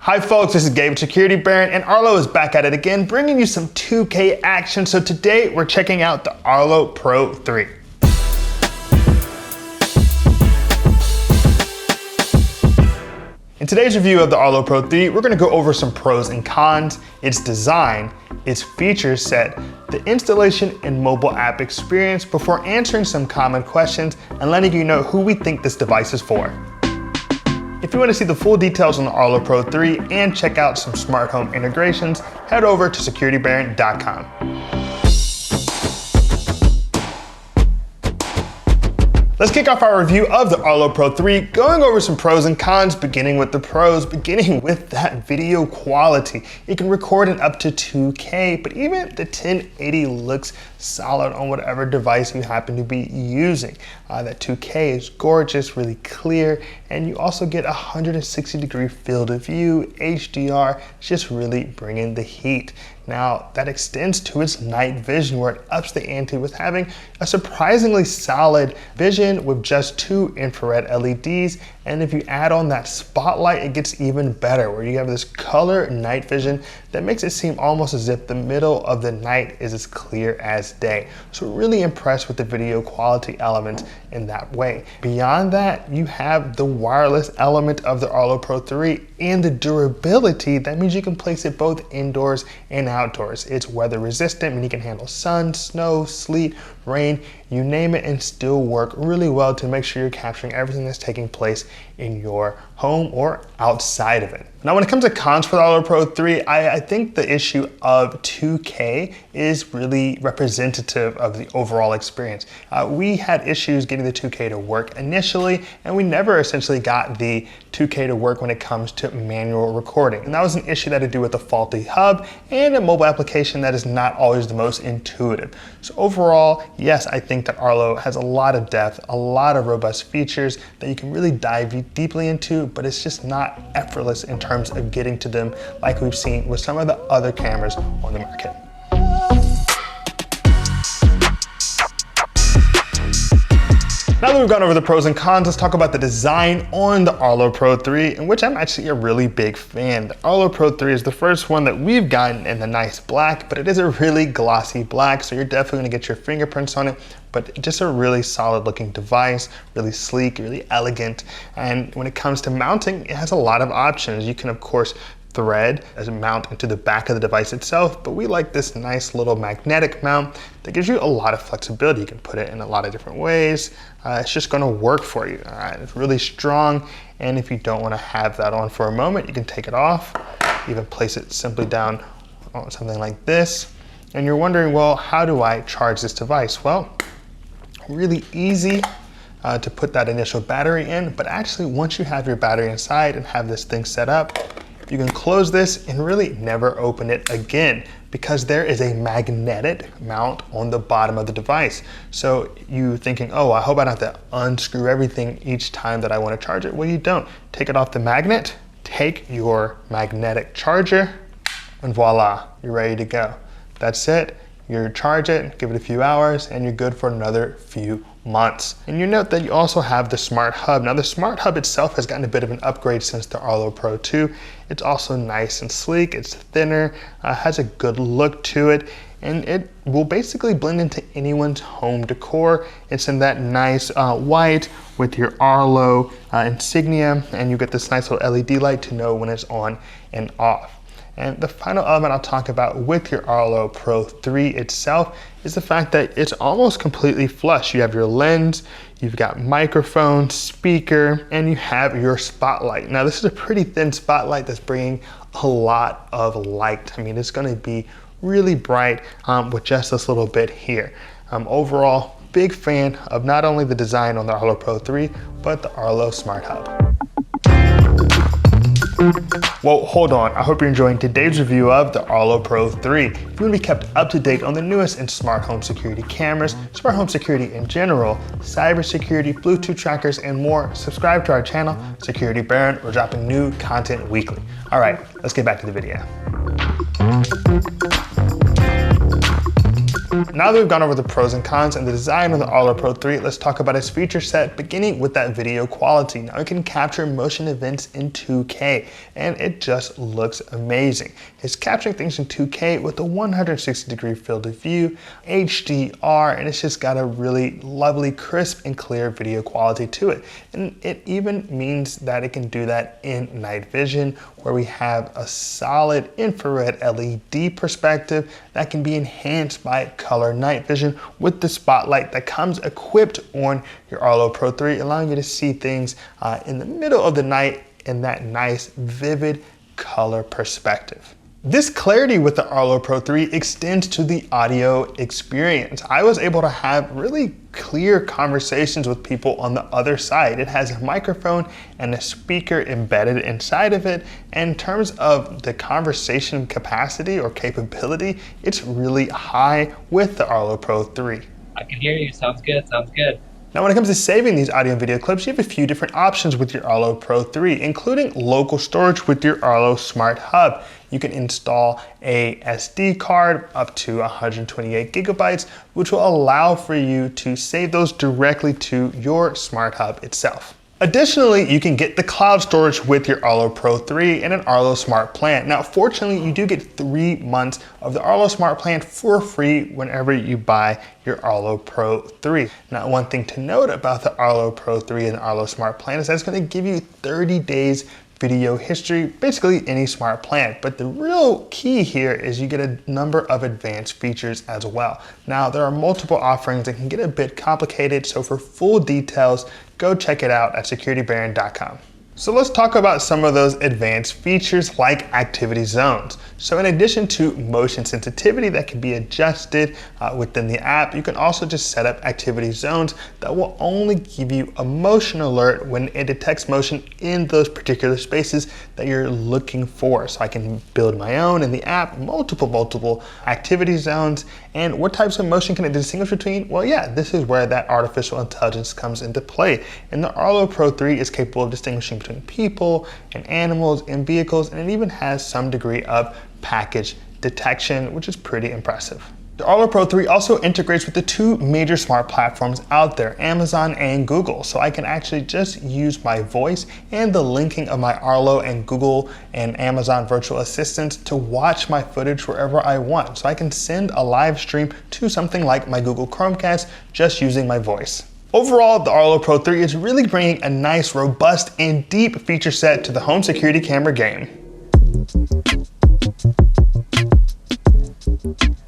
Hi folks, this is Gabe, Security Baron, and Arlo is back at it again, bringing you some 2K action. So today we're checking out the Arlo Pro 3. In today's review of the Arlo Pro 3, we're gonna go over some pros and cons, its design, its feature set, the installation and mobile app experience before answering some common questions and letting you know who we think this device is for. If you want to see the full details on the Arlo Pro 3 and check out some smart home integrations, head over to securitybaron.com. Let's kick off our review of the Arlo Pro 3, going over some pros and cons, beginning with the pros, beginning with that video quality. You can record in up to 2K, but even the 1080 looks solid on whatever device you happen to be using. That 2K is gorgeous, really clear, and you also get 160-degree field of view, HDR, just really bringing the heat. Now, that extends to its night vision, where it ups the ante with having a surprisingly solid vision with just 2 infrared LEDs. And if you add on that spotlight, it gets even better, where you have this color night vision that makes it seem almost as if the middle of the night is as clear as day. So really impressed with the video quality element in that way. Beyond that, you have the wireless element of the Arlo Pro 3 and the durability. That means you can place it both indoors and outdoors. It's weather resistant, meaning you can handle sun, snow, sleet, rain, you name it, and still work really well to make sure you're capturing everything that's taking place in your home or outside of it. Now, when it comes to cons for the Arlo Pro 3, I think the issue of 2K is really representative of the overall experience. We had issues getting the 2K to work initially, and we never essentially got the 2K to work when it comes to manual recording. And that was an issue that had to do with a faulty hub and a mobile application that is not always the most intuitive. So overall, yes, I think that Arlo has a lot of depth, a lot of robust features that you can really dive deeply into, but it's just not effortless in terms of getting to them like we've seen with some of the other cameras on the market. Now that we've gone over the pros and cons, let's talk about the design on the Arlo Pro 3, in which I'm actually a really big fan. The Arlo Pro 3 is the first one that we've gotten in the nice black, but it is a really glossy black, so you're definitely gonna get your fingerprints on it, but just a really solid looking device, really sleek, really elegant. And when it comes to mounting, it has a lot of options. You can, of course, thread as a mount into the back of the device itself, but we like this nice little magnetic mount that gives you a lot of flexibility. You can put it in a lot of different ways. It's just gonna work for you. It's really strong, and if you don't wanna have that on for a moment, you can take it off, even place it simply down on something like this. And you're wondering, well, how do I charge this device? Well, really easy to put that initial battery in, but actually once you have your battery inside and have this thing set up, you can close this and really never open it again, because there is a magnetic mount on the bottom of the device. So you thinking, oh, I hope I don't have to unscrew everything each time that I want to charge it. Well, you don't. Take it off the magnet, take your magnetic charger, and voila, you're ready to go. That's it. You charge it, give it a few hours, and you're good for another few months. And you note that you also have the Smart Hub. Now, the Smart Hub itself has gotten a bit of an upgrade since the Arlo Pro 2. It's also nice and sleek, it's thinner, has a good look to it, and it will basically blend into anyone's home decor. It's in that nice white with your Arlo insignia, and you get this nice little LED light to know when it's on and off. And the final element I'll talk about with your Arlo Pro 3 itself is the fact that it's almost completely flush. You have your lens, you've got microphone, speaker, and you have your spotlight. Now, this is a pretty thin spotlight that's bringing a lot of light. I mean, it's gonna be really bright with just this little bit here. Overall, big fan of not only the design on the Arlo Pro 3, but the Arlo Smart Hub. Well, hold on. I hope you're enjoying today's review of the Arlo Pro 3. If you want to be kept up to date on the newest in smart home security cameras, smart home security in general, cybersecurity, Bluetooth trackers, and more, subscribe to our channel, Security Baron. We're dropping new content weekly. All right, let's get back to the video. Now that we've gone over the pros and cons and the design of the Arlo Pro 3, let's talk about its feature set, beginning with that video quality. Now it can capture motion events in 2K, and it just looks amazing. It's capturing things in 2K with a 160-degree field of view, HDR, and it's just got a really lovely, crisp and clear video quality to it. And it even means that it can do that in night vision, where we have a solid infrared LED perspective that can be enhanced by color night vision with the spotlight that comes equipped on your Arlo Pro 3, allowing you to see things in the middle of the night in that nice, vivid color perspective. This clarity with the Arlo Pro 3 extends to the audio experience. I was able to have really clear conversations with people on the other side. It has a microphone and a speaker embedded inside of it. And in terms of the conversation capacity or capability, it's really high with the Arlo Pro 3. I can hear you. Sounds good. Sounds good. Now, when it comes to saving these audio and video clips, you have a few different options with your Arlo Pro 3, including local storage with your Arlo Smart Hub. You can install a SD card up to 128 gigabytes, which will allow for you to save those directly to your Smart Hub itself. Additionally, you can get the cloud storage with your Arlo Pro 3 and an Arlo Smart Plan. Now, fortunately, you do get 3 months of the Arlo Smart Plan for free whenever you buy your Arlo Pro 3. Now, one thing to note about the Arlo Pro 3 and the Arlo Smart Plan is that it's going to give you 30 days video history, basically any smart plan. But the real key here is you get a number of advanced features as well. Now, there are multiple offerings that can get a bit complicated, so for full details, go check it out at security.org. So let's talk about some of those advanced features like activity zones. So in addition to motion sensitivity that can be adjusted within the app, you can also just set up activity zones that will only give you a motion alert when it detects motion in those particular spaces that you're looking for. So I can build my own in the app, multiple activity zones. And what types of motion can it distinguish between? Well, yeah, this is where that artificial intelligence comes into play. And the Arlo Pro 3 is capable of distinguishing between people and animals and vehicles, and it even has some degree of package detection, which is pretty impressive. The Arlo Pro 3 also integrates with the 2 major smart platforms out there, Amazon and Google. So I can actually just use my voice and the linking of my Arlo and Google and Amazon virtual assistants to watch my footage wherever I want. So I can send a live stream to something like my Google Chromecast just using my voice. Overall, the Arlo Pro 3 is really bringing a nice, robust, and deep feature set to the home security camera game.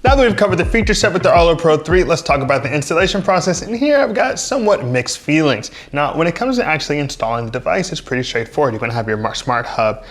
Now that we've covered the feature set with the Arlo Pro 3, let's talk about the installation process. And here I've got somewhat mixed feelings. Now, when it comes to actually installing the device, it's pretty straightforward. You're gonna have your Smart Hub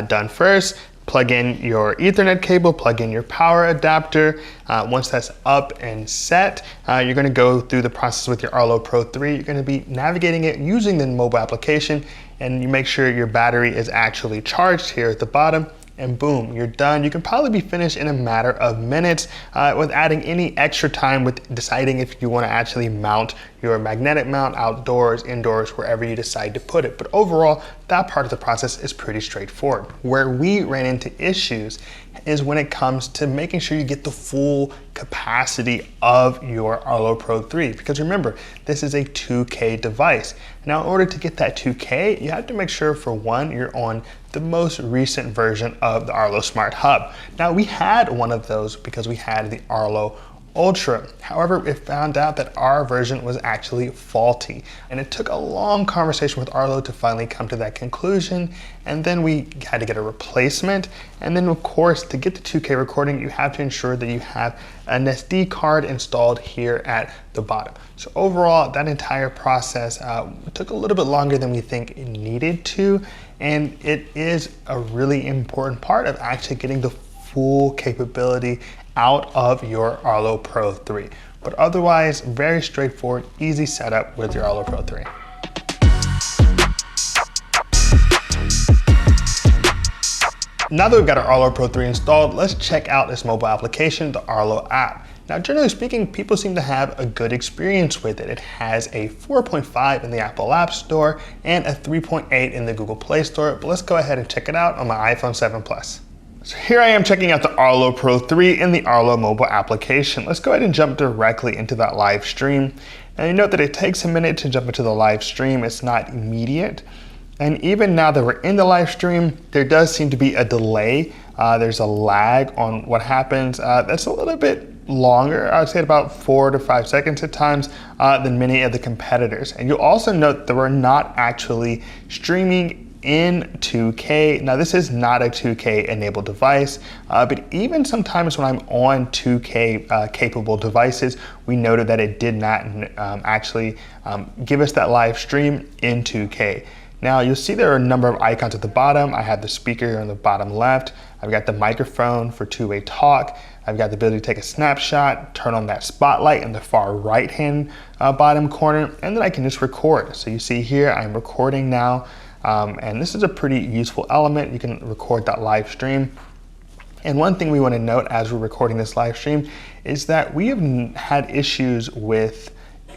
done first. Plug in your Ethernet cable, plug in your power adapter. Once that's up and set, you're gonna go through the process with your Arlo Pro 3. You're gonna be navigating it using the mobile application, and you make sure your battery is actually charged here at the bottom, and boom, you're done. You can probably be finished in a matter of minutes with adding any extra time with deciding if you wanna actually mount your magnetic mount outdoors, indoors, wherever you decide to put it. But overall, that part of the process is pretty straightforward. Where we ran into issues is when it comes to making sure you get the full capacity of your Arlo Pro 3. Because remember, this is a 2K device. Now, in order to get that 2K, you have to make sure, for one, you're on the most recent version of the Arlo Smart Hub. Now, we had one of those because we had the Arlo Ultra. However, we found out that our version was actually faulty, and it took a long conversation with Arlo to finally come to that conclusion. And then we had to get a replacement. And then, of course, to get the 2K recording, you have to ensure that you have an SD card installed here at the bottom. So overall, that entire process took a little bit longer than we think it needed to, and it is a really important part of actually getting the full capability out of your Arlo Pro 3. But otherwise, very straightforward, easy setup with your Arlo Pro 3. Now that we've got our Arlo Pro 3 installed, let's check out this mobile application, the Arlo app. Now, generally speaking, people seem to have a good experience with it. It has a 4.5 in the Apple App Store and a 3.8 in the Google Play Store, but let's go ahead and check it out on my iPhone 7 Plus. So here I am checking out the Arlo Pro 3 in the Arlo mobile application. Let's go ahead and jump directly into that live stream. And you note that it takes a minute to jump into the live stream. It's not immediate. And even now that we're in the live stream, there does seem to be a delay. There's a lag on what happens. That's a little bit longer, I would say about 4 to 5 seconds at times, than many of the competitors. And you'll also note that we're not actually streaming in 2K. Now this is not a 2K enabled device, but even sometimes when I'm on 2K capable devices, we noted that it did not actually give us that live stream in 2K. Now you'll see there are a number of icons at the bottom. I have the speaker on the bottom left. I've got the microphone for two-way talk. I've got the ability to take a snapshot, turn on that spotlight in the far right-hand bottom corner, and then I can just record. So you see here, I'm recording now, and this is a pretty useful element. You can record that live stream. And one thing we want to note as we're recording this live stream is that we have had issues with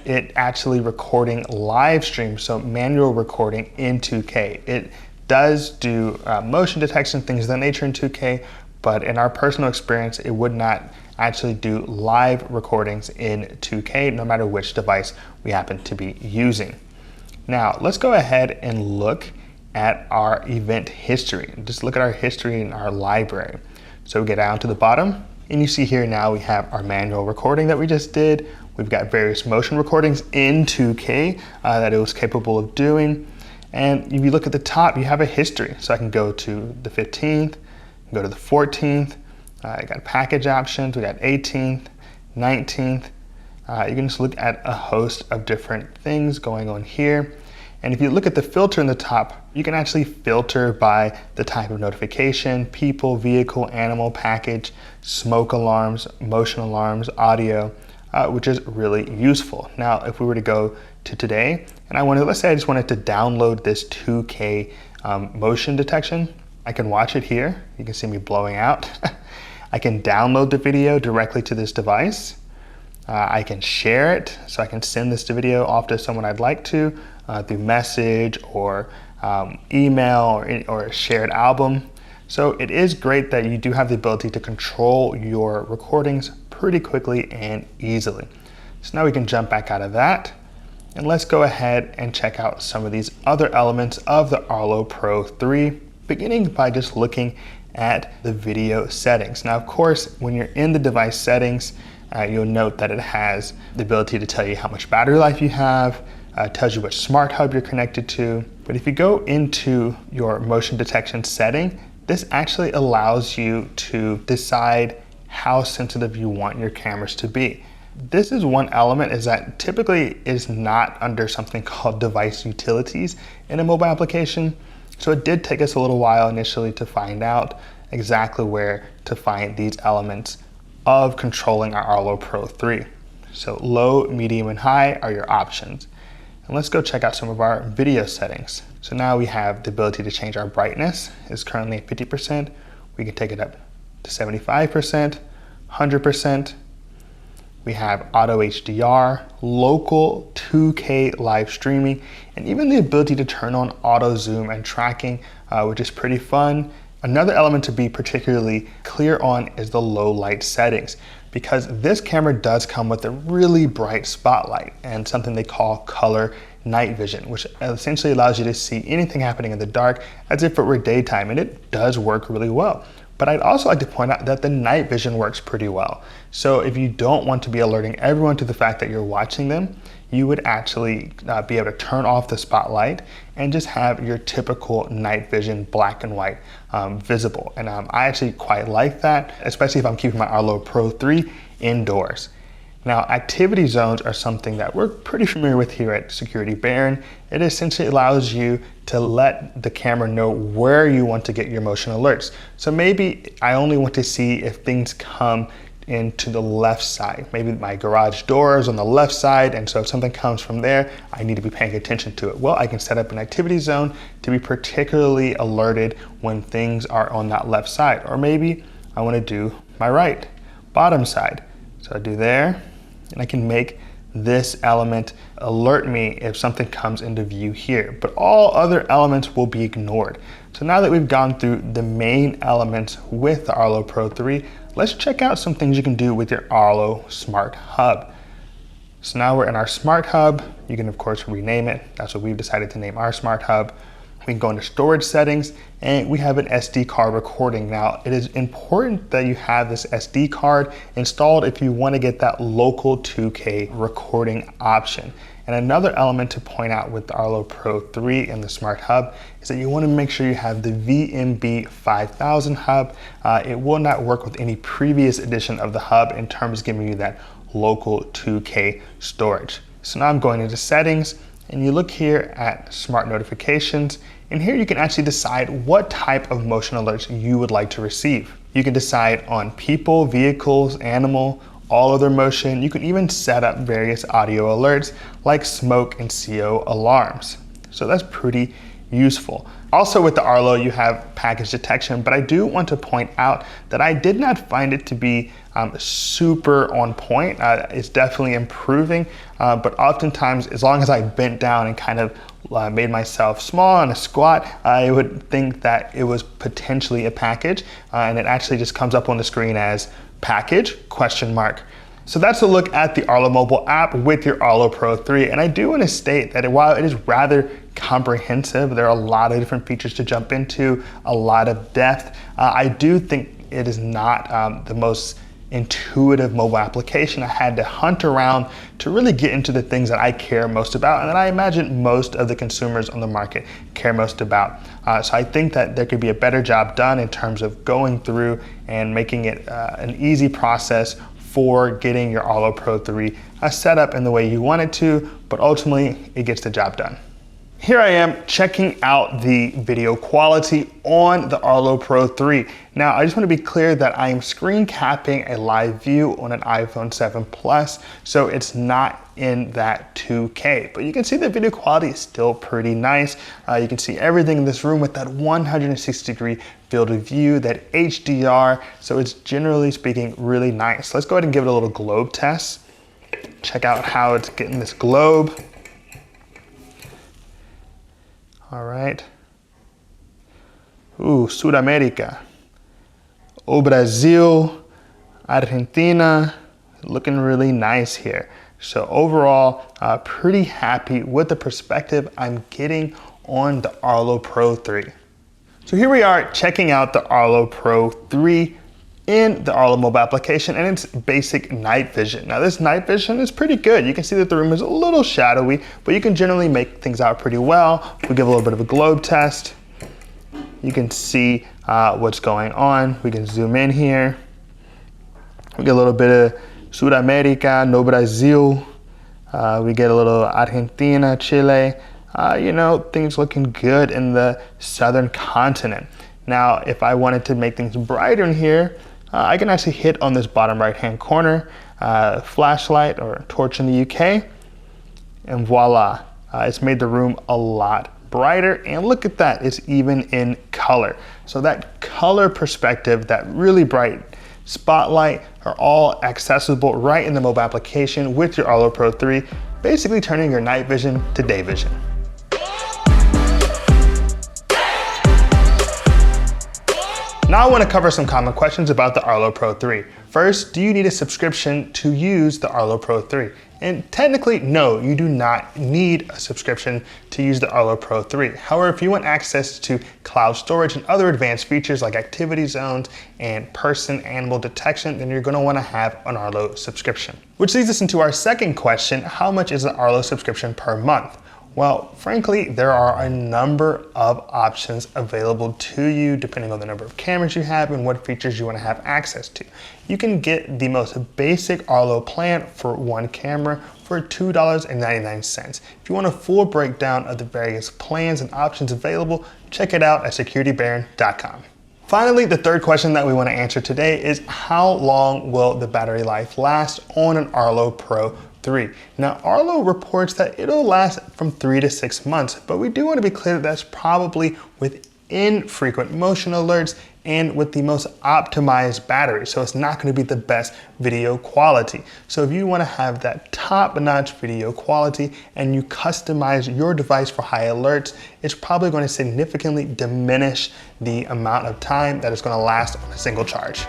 it actually recording live stream, so manual recording in 2K. It does do motion detection, things of that nature in 2K, but in our personal experience, it would not actually do live recordings in 2K, no matter which device we happen to be using. Now, let's go ahead and look at our event history. Just look at our history in our library. So we get down to the bottom, and you see here now we have our manual recording that we just did. We've got various motion recordings in 2K that it was capable of doing. And if you look at the top, you have a history. So I can go to the 15th, go to the 14th. I got package options. We got 18th, 19th. You can just look at a host of different things going on here. And if you look at the filter in the top, you can actually filter by the type of notification, people, vehicle, animal, package, smoke alarms, motion alarms, audio, which is really useful. Now, if we were to go to today, and let's say I just wanted to download this 2K motion detection, I can watch it here. You can see me blowing out. I can download the video directly to this device. I can share it, so I can send this video off to someone I'd like to through message or email or a shared album. So it is great that you do have the ability to control your recordings pretty quickly and easily. So now we can jump back out of that, and let's go ahead and check out some of these other elements of the Arlo Pro 3, beginning by just looking at the video settings. Now, of course, when you're in the device settings, you'll note that it has the ability to tell you how much battery life you have, tells you which smart hub you're connected to. But if you go into your motion detection setting, this actually allows you to decide how sensitive you want your cameras to be. This is one element is that typically is not under something called device utilities in a mobile application. So it did take us a little while initially to find out exactly where to find these elements of controlling our Arlo Pro 3. So low, medium, and high are your options. And let's go check out some of our video settings. So now we have the ability to change our brightness. It's currently at 50%. We can take it up to 75%, 100%. We have auto HDR, local 2K live streaming, and even the ability to turn on auto zoom and tracking, which is pretty fun. Another element to be particularly clear on is the low light settings, because this camera does come with a really bright spotlight and something they call color night vision, which essentially allows you to see anything happening in the dark as if it were daytime, and it does work really well. But I'd also like to point out that the night vision works pretty well. So if you don't want to be alerting everyone to the fact that you're watching them, you would actually be able to turn off the spotlight and just have your typical night vision black and white visible. And I actually quite like that, especially if I'm keeping my Arlo Pro 3 indoors. Now, activity zones are something that we're pretty familiar with here at Security.org. It essentially allows you to let the camera know where you want to get your motion alerts. So maybe I only want to see if things come into the left side. Maybe my garage door is on the left side, and so if something comes from there, I need to be paying attention to it. Well, I can set up an activity zone to be particularly alerted when things are on that left side. Or maybe I want to do my right bottom side. So I do there, and I can make this element alert me if something comes into view here, but all other elements will be ignored. So now that we've gone through the main elements with the Arlo Pro 3, let's check out some things you can do with your Arlo Smart Hub. So now we're in our Smart Hub. You can of course rename it. That's what we've decided to name our Smart Hub. We can go into storage settings and we have an SD card recording. Now it is important that you have this SD card installed if you want to get that local 2K recording option. And another element to point out with the Arlo Pro 3 and the Smart Hub is that you want to make sure you have the VMB 5000 hub. It will not work with any previous edition of the hub in terms of giving you that local 2K storage. So now I'm going into settings and you look here at smart notifications, and here you can actually decide what type of motion alerts you would like to receive. You can decide on people, vehicles, animal, all other motion. You can even set up various audio alerts like smoke and CO alarms. So that's pretty useful. Also with the Arlo, you have package detection, but I do want to point out that I did not find it to be super on point. It's definitely improving, but oftentimes, as long as I bent down and kind of made myself small in a squat, I would think that it was potentially a package, and it actually just comes up on the screen as package ? So that's a look at the Arlo mobile app with your Arlo Pro 3. And I do want to state that while it is rather comprehensive, there are a lot of different features to jump into, a lot of depth. I do think it is not the most intuitive mobile application. I had to hunt around to really get into the things that I care most about and that I imagine most of the consumers on the market care most about. So I think that there could be a better job done in terms of going through and making it an easy process for getting your Arlo Pro 3 set up in the way you want it to, but ultimately it gets the job done. Here I am checking out the video quality on the Arlo Pro 3. Now, I just want to be clear that I am screen capping a live view on an iPhone 7 Plus, so it's not in that 2K. But you can see the video quality is still pretty nice. You can see everything in this room with that 160-degree field of view, that HDR, so it's generally speaking really nice. Let's go ahead and give it a little globe test. Check out how it's getting this globe. All right. Sudamerica. O Brasil, Argentina, looking really nice here. So overall, pretty happy with the perspective I'm getting on the Arlo Pro 3. So here we are checking out the Arlo Pro 3 in the Arlo mobile application, and it's basic night vision. Now this night vision is pretty good. You can see that the room is a little shadowy, but you can generally make things out pretty well. We give a little bit of a globe test. You can see what's going on. We can zoom in here. We get a little bit of Sudamerica, no Brasil. We get a little Argentina, Chile. You know, things looking good in the southern continent. Now, if I wanted to make things brighter in here, I can actually hit on this bottom right-hand corner, flashlight or torch in the UK, and voila, it's made the room a lot brighter. And look at that, it's even in color. So that color perspective, that really bright spotlight are all accessible right in the mobile application with your Arlo Pro 3, basically turning your night vision to day vision. Now I want to cover some common questions about the Arlo Pro 3. First, do you need a subscription to use the Arlo Pro 3? And technically, no, you do not need a subscription to use the Arlo Pro 3. However, if you want access to cloud storage and other advanced features like activity zones and person-animal detection, then you're going to want to have an Arlo subscription. Which leads us into our second question: how much is an Arlo subscription per month? Well, frankly, there are a number of options available to you depending on the number of cameras you have and what features you want to have access to. You can get the most basic Arlo plan for one camera for $2.99. If you want a full breakdown of the various plans and options available, check it out at securitybaron.com. Finally, the third question that we want to answer today is how long will the battery life last on an Arlo Pro 3? Now, Arlo reports that it'll last from 3 to 6 months, but we do want to be clear that that's probably with infrequent motion alerts and with the most optimized battery. So it's not going to be the best video quality. So if you want to have that top-notch video quality and you customize your device for high alerts, it's probably going to significantly diminish the amount of time that it's going to last on a single charge.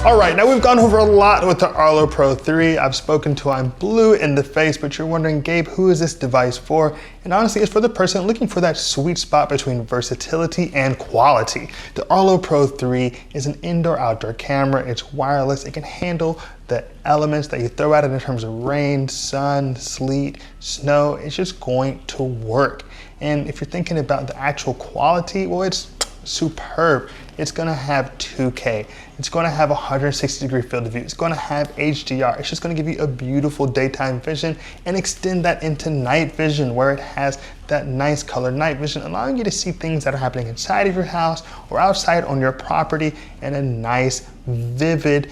All right, now we've gone over a lot with the Arlo Pro 3. I've spoken to I'm blue in the face, but you're wondering, Gabe, who is this device for? And honestly, it's for the person looking for that sweet spot between versatility and quality. The Arlo Pro 3 is an indoor-outdoor camera. It's wireless. It can handle the elements that you throw at it in terms of rain, sun, sleet, snow. It's just going to work. And if you're thinking about the actual quality, well, it's superb. It's gonna have 2K. It's gonna have 160-degree field of view. It's gonna have HDR. It's just gonna give you a beautiful daytime vision and extend that into night vision where it has that nice color night vision, allowing you to see things that are happening inside of your house or outside on your property in a nice, vivid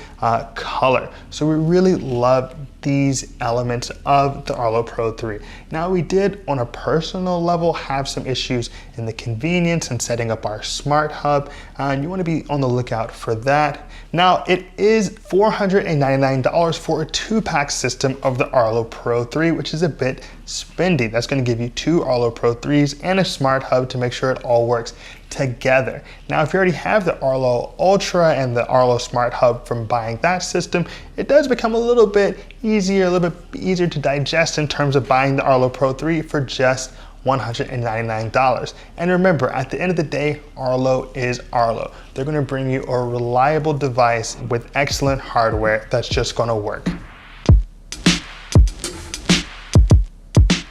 color. So we really love these elements of the Arlo Pro 3. Now we did, on a personal level, have some issues in the convenience and setting up our smart hub, and you want to be on the lookout for that. Now it is $499 for a 2-pack system of the Arlo Pro 3, which is a bit spendy. That's going to give you 2 Arlo Pro 3s and a smart hub to make sure it all works together. Now, if you already have the Arlo Ultra and the Arlo Smart Hub from buying that system, it does become a little bit easier to digest in terms of buying the Arlo Pro 3 for just $199. And remember, at the end of the day, Arlo is Arlo. They're going to bring you a reliable device with excellent hardware that's just going to work.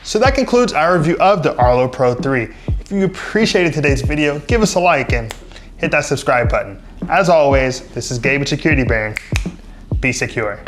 So that concludes our review of the Arlo Pro 3. If you appreciated today's video, give us a like and hit that subscribe button. As always, this is Gabe with Security. Be secure.